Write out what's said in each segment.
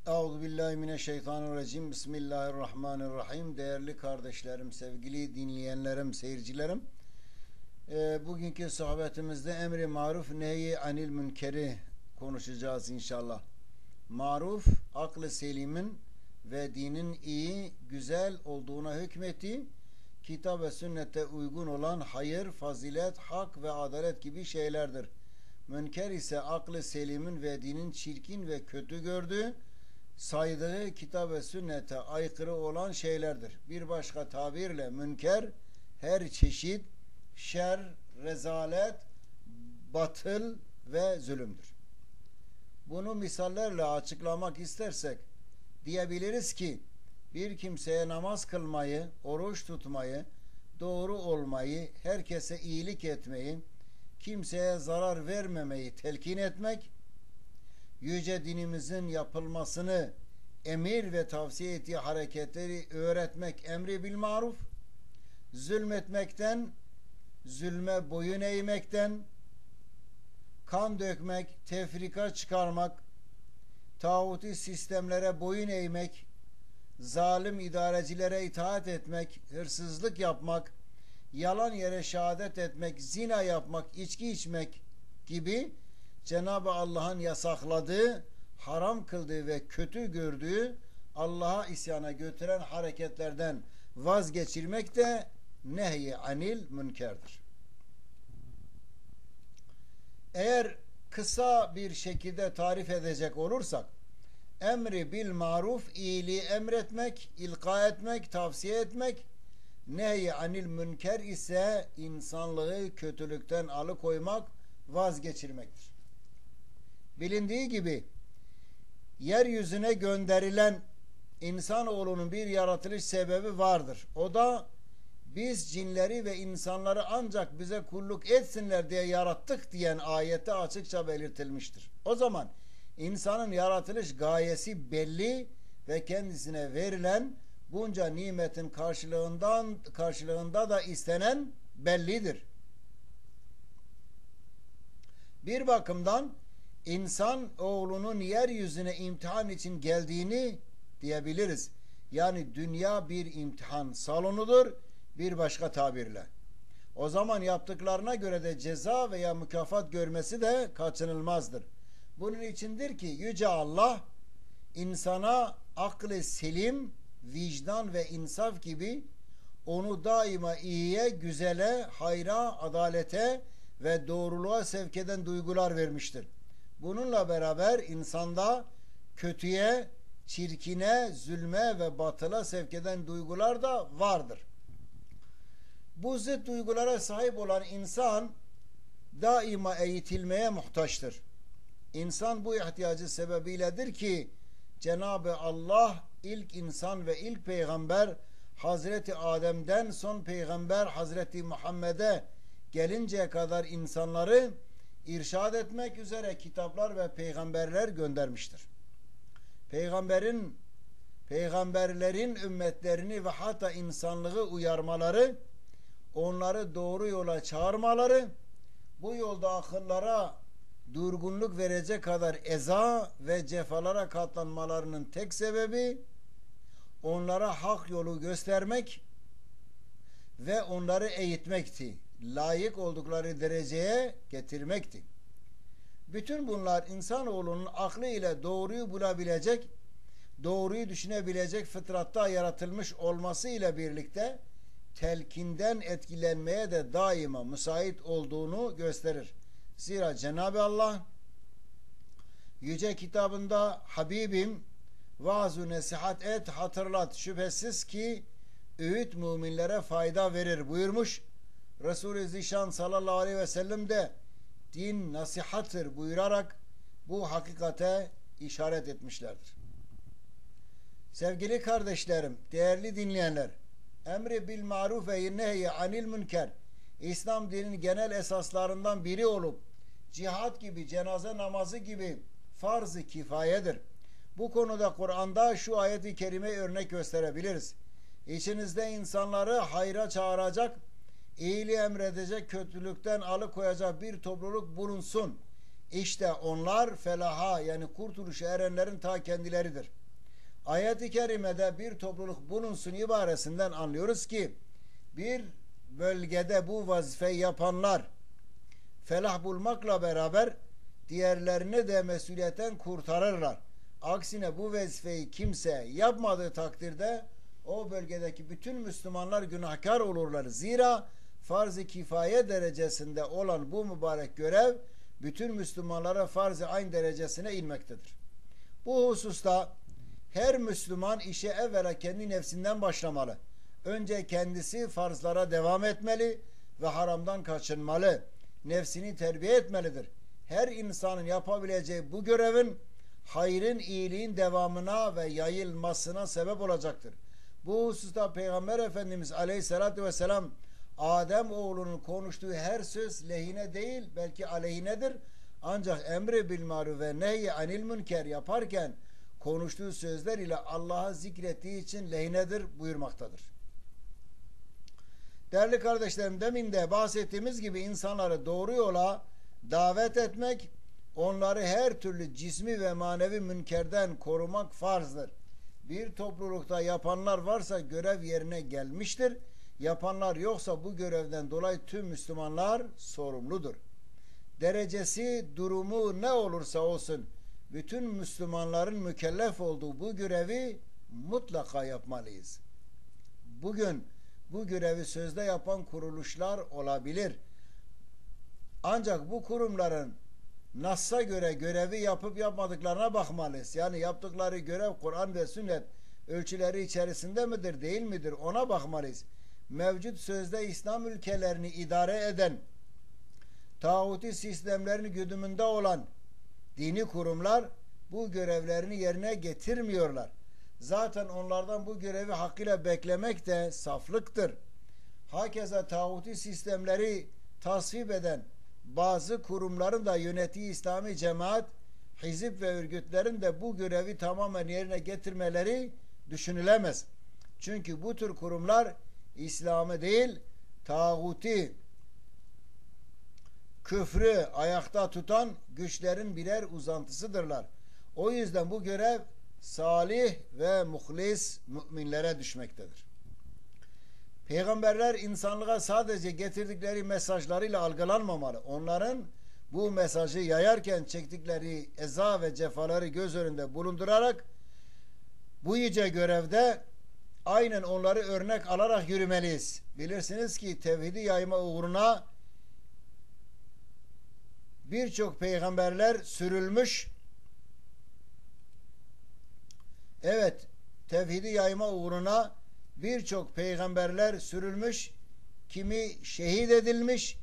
Euzubillahimineşşeytanirracim. Bismillahirrahmanirrahim. Değerli kardeşlerim, sevgili dinleyenlerim, seyircilerim. Bugünkü sohbetimizde emri maruf nehi anil münkeri konuşacağız inşallah. Maruf, aklı selimin ve dinin iyi, güzel olduğuna hükmetti. Kitap ve sünnete uygun olan hayır, fazilet, hak ve adalet gibi şeylerdir. Münker ise aklı selimin ve dinin çirkin ve kötü gördüğü, saydığı kitap ve sünnete aykırı olan şeylerdir. Bir başka tabirle münker her çeşit şer, rezalet, batıl ve zulümdür. Bunu misallerle açıklamak istersek diyebiliriz ki bir kimseye namaz kılmayı, oruç tutmayı, doğru olmayı, herkese iyilik etmeyi, kimseye zarar vermemeyi telkin etmek, yüce dinimizin yapılmasını emir ve tavsiye ettiği hareketleri öğretmek emri bil maruf, zulmetmekten, zulme boyun eğmekten, kan dökmek, tefrika çıkarmak, tağuti sistemlere boyun eğmek, zalim idarecilere itaat etmek, hırsızlık yapmak, yalan yere şehadet etmek, zina yapmak, içki içmek gibi Cenab-ı Allah'ın yasakladığı, haram kıldığı ve kötü gördüğü, Allah'a isyana götüren hareketlerden vazgeçirmek de nehy-i anil münkerdir. Eğer kısa bir şekilde tarif edecek olursak, emri bil maruf, iyiliği emretmek, ilka etmek, tavsiye etmek, nehy-i anil münker ise insanlığı kötülükten alıkoymak, vazgeçirmektir. Bilindiği gibi yeryüzüne gönderilen insanoğlunun bir yaratılış sebebi vardır. O da biz cinleri ve insanları ancak bize kulluk etsinler diye yarattık diyen ayette açıkça belirtilmiştir. O zaman insanın yaratılış gayesi belli ve kendisine verilen bunca nimetin karşılığında da istenen bellidir. Bir bakımdan insan oğlunun yeryüzüne imtihan için geldiğini diyebiliriz. Yani dünya bir imtihan salonudur bir başka tabirle. O zaman yaptıklarına göre de ceza veya mükafat görmesi de kaçınılmazdır. Bunun içindir ki Yüce Allah insana aklı selim, vicdan ve insaf gibi onu daima iyiye, güzele, hayra, adalete ve doğruluğa sevk eden duygular vermiştir. Bununla beraber insanda kötüye, çirkine, zulme ve batıla sevk eden duygular da vardır. Bu zıt duygulara sahip olan insan daima eğitilmeye muhtaçtır. İnsan bu ihtiyacı sebebiyledir ki Cenab-ı Allah ilk insan ve ilk peygamber Hazreti Adem'den son peygamber Hazreti Muhammed'e gelinceye kadar insanları irşad etmek üzere kitaplar ve peygamberler göndermiştir. Peygamberlerin ümmetlerini ve hatta insanlığı uyarmaları, onları doğru yola çağırmaları, bu yolda akıllara durgunluk verecek kadar eza ve cefalara katlanmalarının tek sebebi onlara hak yolu göstermek ve onları eğitmekti. Layık oldukları dereceye getirmekti. Bütün bunlar insanoğlunun aklı ile doğruyu bulabilecek, doğruyu düşünebilecek fıtratta yaratılmış olması ile birlikte telkinden etkilenmeye de daima müsait olduğunu gösterir. Zira Cenab-ı Allah yüce kitabında Habibim vaaz-ı nesihat et, hatırlat, şüphesiz ki öğüt müminlere fayda verir buyurmuş. Resul-i Zişan sallallahu aleyhi ve sellem de din nasihattır buyurarak bu hakikate işaret etmişlerdir. Sevgili kardeşlerim, değerli dinleyenler, emri bil maruf ve nehy anil münker İslam dininin genel esaslarından biri olup cihat gibi, cenaze namazı gibi farz-ı kifayedir. Bu konuda Kur'an'da şu ayet-i kerime örnek gösterebiliriz. İçinizde insanları hayra çağıracak, iyiliği emredecek, kötülükten alıkoyacak bir topluluk bulunsun. İşte onlar felaha yani kurtuluşa erenlerin ta kendileridir. Ayet-i kerimede bir topluluk bulunsun ibaresinden anlıyoruz ki bir bölgede bu vazifeyi yapanlar felah bulmakla beraber diğerlerini de mesuliyetten kurtarırlar. Aksine bu vazifeyi kimse yapmadığı takdirde o bölgedeki bütün Müslümanlar günahkar olurlar. Zira farz-ı kifaye derecesinde olan bu mübarek görev bütün Müslümanlara farz-ı ayn derecesine inmektedir. Bu hususta her Müslüman işe evvela kendi nefsinden başlamalı. Önce kendisi farzlara devam etmeli ve haramdan kaçınmalı. Nefsini terbiye etmelidir. Her insanın yapabileceği bu görevin hayrın, iyiliğin devamına ve yayılmasına sebep olacaktır. Bu hususta Peygamber Efendimiz Aleyhisselatü Vesselam Adem oğlunun konuştuğu her söz lehine değil belki aleyhinedir. Ancak emri bil maruf ve nehy anil münker yaparken konuştuğu sözler ile Allah'ı zikrettiği için lehinedir buyurmaktadır. Değerli kardeşlerim, demin de bahsettiğimiz gibi insanları doğru yola davet etmek, onları her türlü cismi ve manevi münkerden korumak farzdır. Bir toplulukta yapanlar varsa görev yerine gelmiştir. Yapanlar yoksa bu görevden dolayı tüm Müslümanlar sorumludur. Derecesi, durumu ne olursa olsun bütün Müslümanların mükellef olduğu bu görevi mutlaka yapmalıyız. Bugün bu görevi sözde yapan kuruluşlar olabilir. Ancak bu kurumların Nass'a göre görevi yapıp yapmadıklarına bakmalıyız. Yani yaptıkları görev Kur'an ve sünnet ölçüleri içerisinde midir, değil midir? Ona bakmalıyız. Mevcut sözde İslam ülkelerini idare eden, tağuti sistemlerini güdümünde olan dini kurumlar bu görevlerini yerine getirmiyorlar. Zaten onlardan bu görevi hakkıyla beklemek de saflıktır. Hakeza tağuti sistemleri tasvip eden bazı kurumların da yönettiği İslami cemaat, hizip ve örgütlerin de bu görevi tamamen yerine getirmeleri düşünülemez. Çünkü bu tür kurumlar İslam'ı değil, tağuti, küfrü ayakta tutan güçlerin birer uzantısıdırlar. O yüzden bu görev salih ve muhlis müminlere düşmektedir. Peygamberler insanlığa sadece getirdikleri mesajlarıyla algılanmamalı. Onların bu mesajı yayarken çektikleri eza ve cefaları göz önünde bulundurarak bu yüce görevde aynen onları örnek alarak yürümeliyiz. Bilirsiniz ki tevhidi yayma uğruna birçok peygamberler sürülmüş. Evet, tevhidi yayma uğruna birçok peygamberler sürülmüş, kimi şehit edilmiş,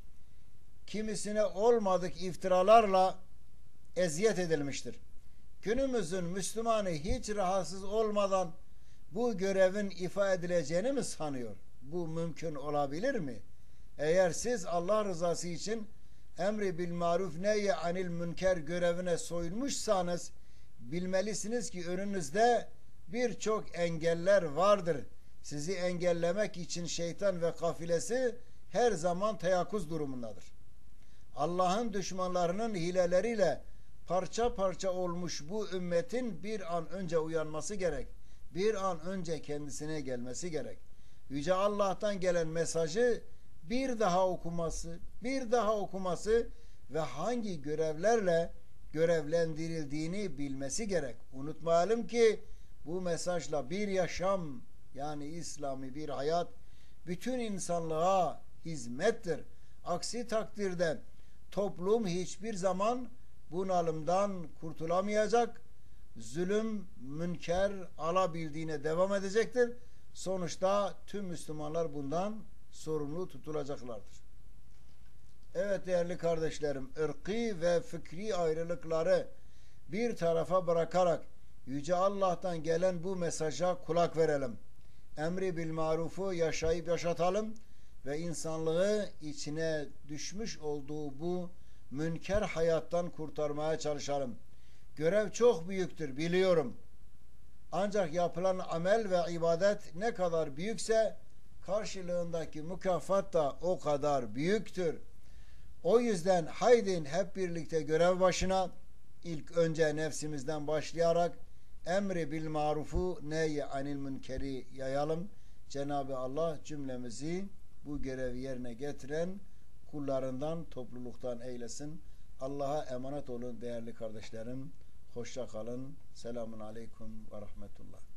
kimisine olmadık iftiralarla eziyet edilmiştir. Günümüzün Müslümanı hiç rahatsız olmadan bu görevin ifa edileceğini mi sanıyor? Bu mümkün olabilir mi? Eğer siz Allah rızası için emri bil maruf nehy anil münker görevine soyulmuşsanız bilmelisiniz ki önünüzde birçok engeller vardır. Sizi engellemek için şeytan ve kafilesi her zaman teyakkuz durumundadır. Allah'ın düşmanlarının hileleriyle parça parça olmuş bu ümmetin bir an önce uyanması gerek. Bir an önce kendisine gelmesi gerek. Yüce Allah'tan gelen mesajı bir daha okuması ve hangi görevlerle görevlendirildiğini bilmesi gerek. Unutmayalım ki bu mesajla bir yaşam, yani İslami bir hayat bütün insanlığa hizmettir. Aksi takdirde toplum hiçbir zaman bunalımdan kurtulamayacak, zulüm, münker alabildiğine devam edecektir. Sonuçta tüm Müslümanlar bundan sorumlu tutulacaklardır. Evet değerli kardeşlerim, ırkî ve fikri ayrılıkları bir tarafa bırakarak Yüce Allah'tan gelen bu mesaja kulak verelim. Emri bil marufu yaşayıp yaşatalım ve insanlığı içine düşmüş olduğu bu münker hayattan kurtarmaya çalışalım. Görev çok büyüktür biliyorum. Ancak yapılan amel ve ibadet ne kadar büyükse karşılığındaki mükafat da o kadar büyüktür. O yüzden haydin hep birlikte görev başına, ilk önce nefsimizden başlayarak emri bil marufu nehy anil münkeri yayalım. Cenab-ı Allah cümlemizi bu görevi yerine getiren kullarından, topluluktan eylesin. Allah'a emanet olun değerli kardeşlerim. Hoşça kalın. Selamun aleyküm ve rahmetullah.